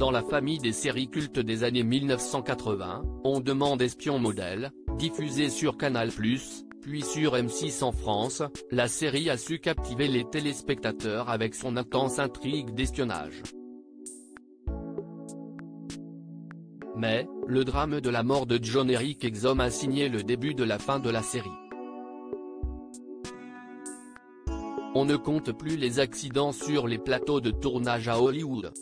dans la famille des séries cultes des années 1980, On demande espion modèle, diffusée sur Canal+, puis sur M6 en France, la série a su captiver les téléspectateurs avec son intense intrigue d'espionnage. Mais, le drame de la mort de John Eric Exum a signé le début de la fin de la série. On ne compte plus les accidents sur les plateaux de tournage à Hollywood.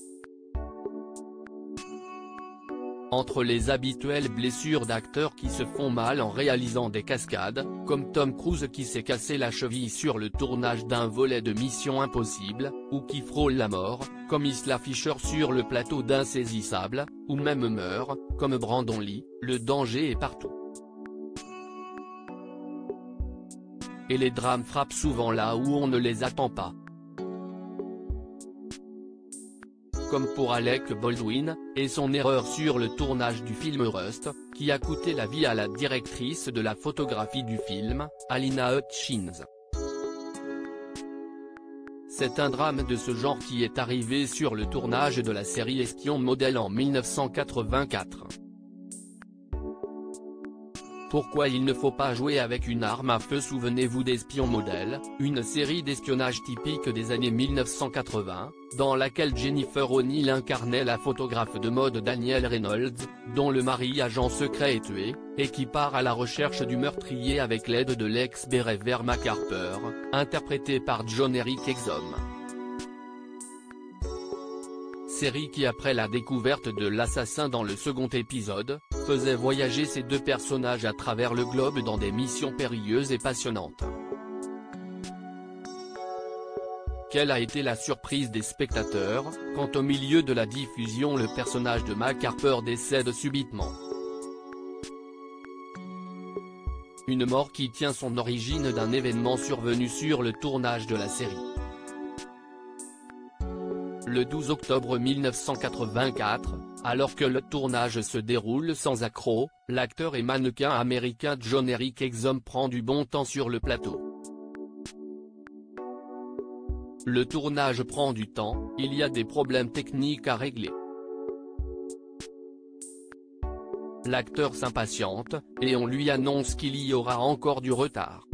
Entre les habituelles blessures d'acteurs qui se font mal en réalisant des cascades, comme Tom Cruise qui s'est cassé la cheville sur le tournage d'un volet de Mission Impossible, ou qui frôle la mort, comme Isla Fisher sur le plateau d'Insaisissable, ou même meurt, comme Brandon Lee, le danger est partout. Et les drames frappent souvent là où on ne les attend pas. Comme pour Alec Baldwin, et son erreur sur le tournage du film Rust, qui a coûté la vie à la directrice de la photographie du film, Alina Hutchins. C'est un drame de ce genre qui est arrivé sur le tournage de la série Espion modèle en 1984. Pourquoi il ne faut pas jouer avec une arme à feu? Souvenez-vous d'Espion modèle, une série d'espionnage typique des années 1980, dans laquelle Jennifer O'Neill incarnait la photographe de mode Danielle Reynolds, dont le mari agent secret est tué, et qui part à la recherche du meurtrier avec l'aide de l'ex-béret vert Mac Harper, interprété par John Eric Exum. Série qui après la découverte de l'assassin dans le second épisode, faisait voyager ces deux personnages à travers le globe dans des missions périlleuses et passionnantes. Quelle a été la surprise des spectateurs, quand au milieu de la diffusion le personnage de Mac Harper décède subitement. Une mort qui tient son origine d'un événement survenu sur le tournage de la série. Le 12 octobre 1984, alors que le tournage se déroule sans accroc, l'acteur et mannequin américain John Eric Exum prend du bon temps sur le plateau. Le tournage prend du temps, il y a des problèmes techniques à régler. L'acteur s'impatiente, et on lui annonce qu'il y aura encore du retard.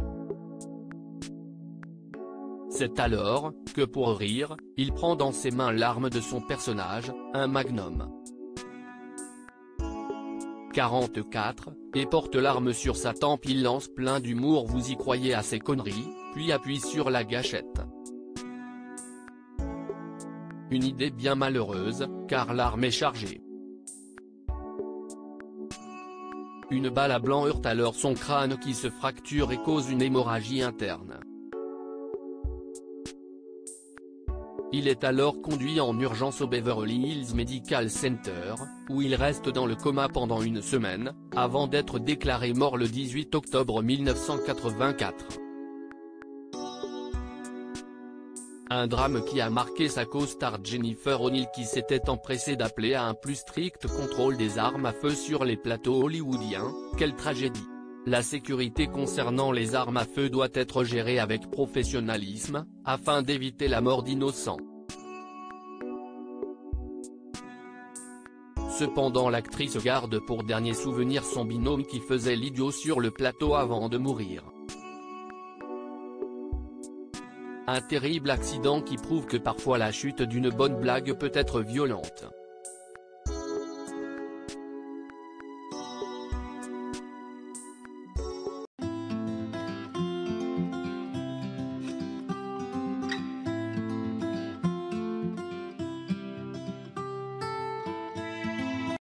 C'est alors, que pour rire, il prend dans ses mains l'arme de son personnage, un Magnum 44, et porte l'arme sur sa tempe. Il lance plein d'humour: vous y croyez à ces conneries, puis appuie sur la gâchette. Une idée bien malheureuse, car l'arme est chargée. Une balle à blanc heurte alors son crâne qui se fracture et cause une hémorragie interne. Il est alors conduit en urgence au Beverly Hills Medical Center, où il reste dans le coma pendant une semaine, avant d'être déclaré mort le 18 octobre 1984. Un drame qui a marqué sa co-star Jennifer O'Neill qui s'était empressée d'appeler à un plus strict contrôle des armes à feu sur les plateaux hollywoodiens. Quelle tragédie! La sécurité concernant les armes à feu doit être gérée avec professionnalisme, afin d'éviter la mort d'innocents. Cependant l'actrice garde pour dernier souvenir son binôme qui faisait l'idiot sur le plateau avant de mourir. Un terrible accident qui prouve que parfois la chute d'une bonne blague peut être violente.